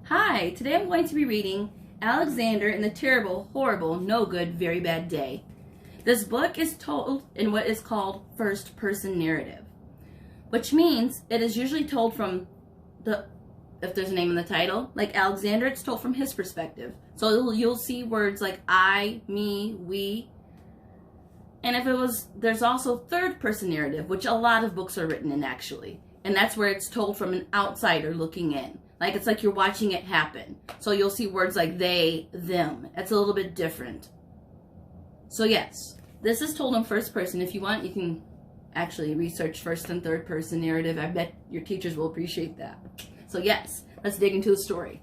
Hi, today I'm going to be reading Alexander and the Terrible, Horrible, No Good, Very Bad Day. This book is told in what is called first-person narrative, which means it is usually told from if there's a name in the title, like Alexander, it's told from his perspective. So you'll see words like I, me, we, and there's also third-person narrative, which a lot of books are written in actually, and that's where it's told from an outsider looking in. Like, it's like you're watching it happen. So you'll see words like they, them. It's a little bit different. So yes, this is told in first person. If you want, you can actually research first and third person narrative. I bet your teachers will appreciate that. So yes, let's dig into the story.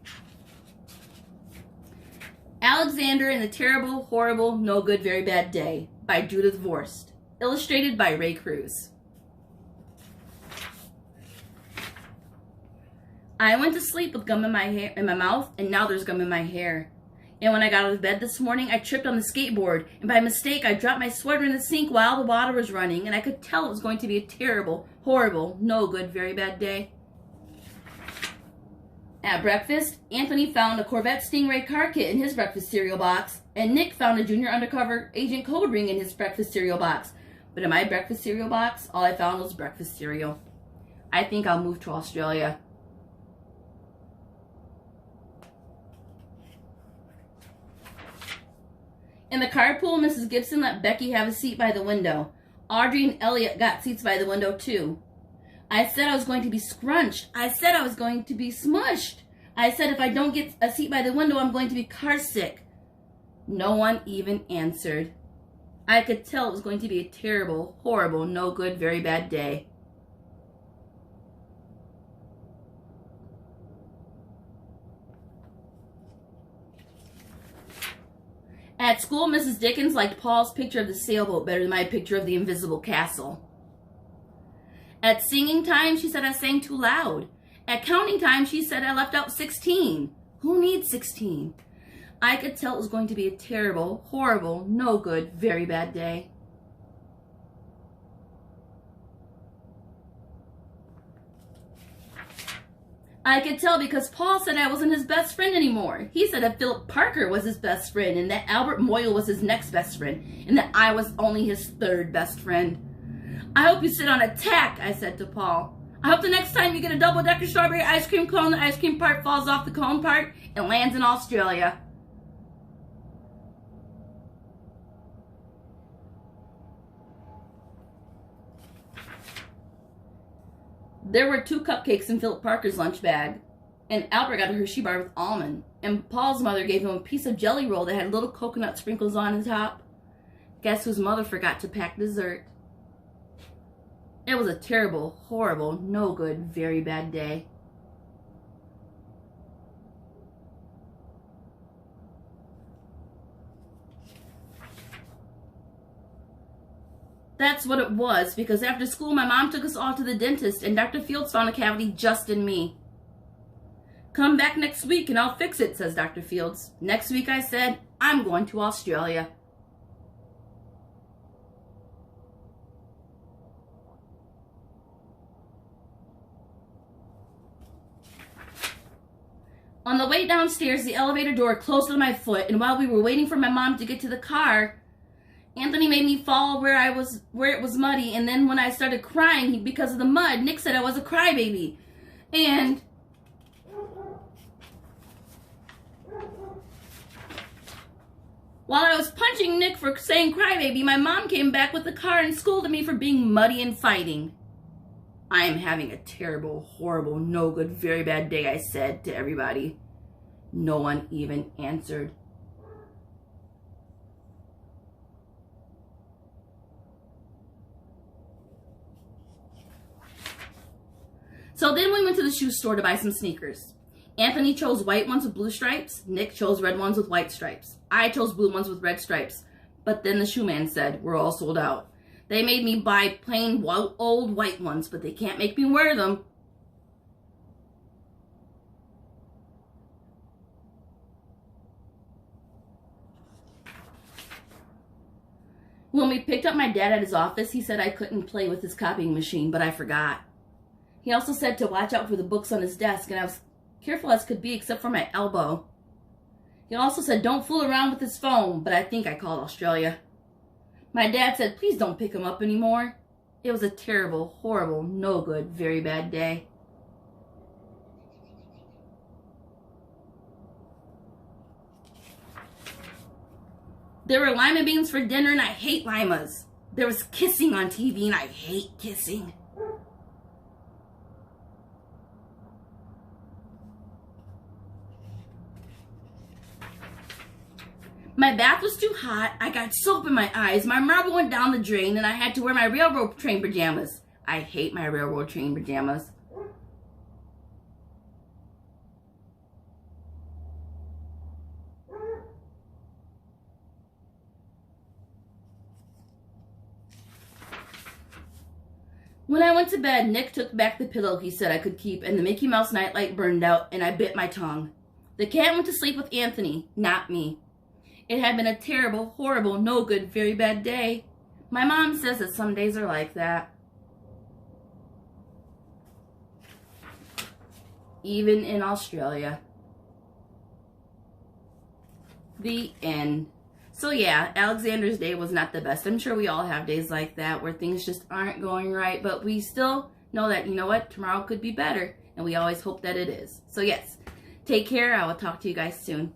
Alexander and the Terrible, Horrible, No Good, Very Bad Day by Judith Vorst. Illustrated by Ray Cruz. I went to sleep with gum in my mouth, and now there's gum in my hair. And when I got out of bed this morning, I tripped on the skateboard, and by mistake, I dropped my sweater in the sink while the water was running, and I could tell it was going to be a terrible, horrible, no good, very bad day. At breakfast, Anthony found a Corvette Stingray car kit in his breakfast cereal box, and Nick found a Junior Undercover Agent code ring in his breakfast cereal box. But in my breakfast cereal box, all I found was breakfast cereal. I think I'll move to Australia. In the carpool, Mrs. Gibson let Becky have a seat by the window. Audrey and Elliot got seats by the window, too. I said I was going to be scrunched. I said I was going to be smushed. I said if I don't get a seat by the window, I'm going to be car sick. No one even answered. I could tell it was going to be a terrible, horrible, no good, very bad day. At school, Mrs. Dickens liked Paul's picture of the sailboat better than my picture of the invisible castle. At singing time, she said I sang too loud. At counting time, she said I left out 16. Who needs 16? I could tell it was going to be a terrible, horrible, no good, very bad day. I could tell because Paul said I wasn't his best friend anymore. He said that Philip Parker was his best friend and that Albert Moyle was his next best friend and that I was only his third best friend. I hope you sit on a tack, I said to Paul. I hope the next time you get a double-decker strawberry ice cream cone, the ice cream part falls off the cone part and lands in Australia. There were 2 cupcakes in Philip Parker's lunch bag, and Albert got a Hershey bar with almond, and Paul's mother gave him a piece of jelly roll that had little coconut sprinkles on the top. Guess whose mother forgot to pack dessert? It was a terrible, horrible, no good, very bad day. That's what it was, because after school, my mom took us all to the dentist, and Dr. Fields found a cavity just in me. Come back next week and I'll fix it, says Dr. Fields. Next week, I said, I'm going to Australia. On the way downstairs, the elevator door closed on my foot, and while we were waiting for my mom to get to the car, Anthony made me fall where it was muddy, and then when I started crying because of the mud, Nick said I was a crybaby. And while I was punching Nick for saying crybaby, my mom came back with the car and scolded me for being muddy and fighting. I am having a terrible, horrible, no good, very bad day, I said to everybody. No one even answered. So then we went to the shoe store to buy some sneakers. Anthony chose white ones with blue stripes. Nick chose red ones with white stripes. I chose blue ones with red stripes. But then the shoe man said, we're all sold out. They made me buy plain old white ones, but they can't make me wear them. When we picked up my dad at his office, he said I couldn't play with his copying machine, but I forgot. He also said to watch out for the books on his desk, and careful as could be except for my elbow. He also said don't fool around with his phone, but I think I called Australia. My dad said please don't pick him up anymore. It was a terrible, horrible, no good, very bad day. There were lima beans for dinner and I hate limas. There was kissing on TV and I hate kissing. My bath was too hot, I got soap in my eyes, my marble went down the drain, and I had to wear my railroad train pajamas. I hate my railroad train pajamas. When I went to bed, Nick took back the pillow he said I could keep, and the Mickey Mouse nightlight burned out, and I bit my tongue. The cat went to sleep with Anthony, not me. It had been a terrible, horrible, no good, very bad day. My mom says that some days are like that. Even in Australia. The end. So yeah, Alexander's Day was not the best. I'm sure we all have days like that where things just aren't going right, but we still know that, you know what, tomorrow could be better, and we always hope that it is. So yes, take care. I will talk to you guys soon.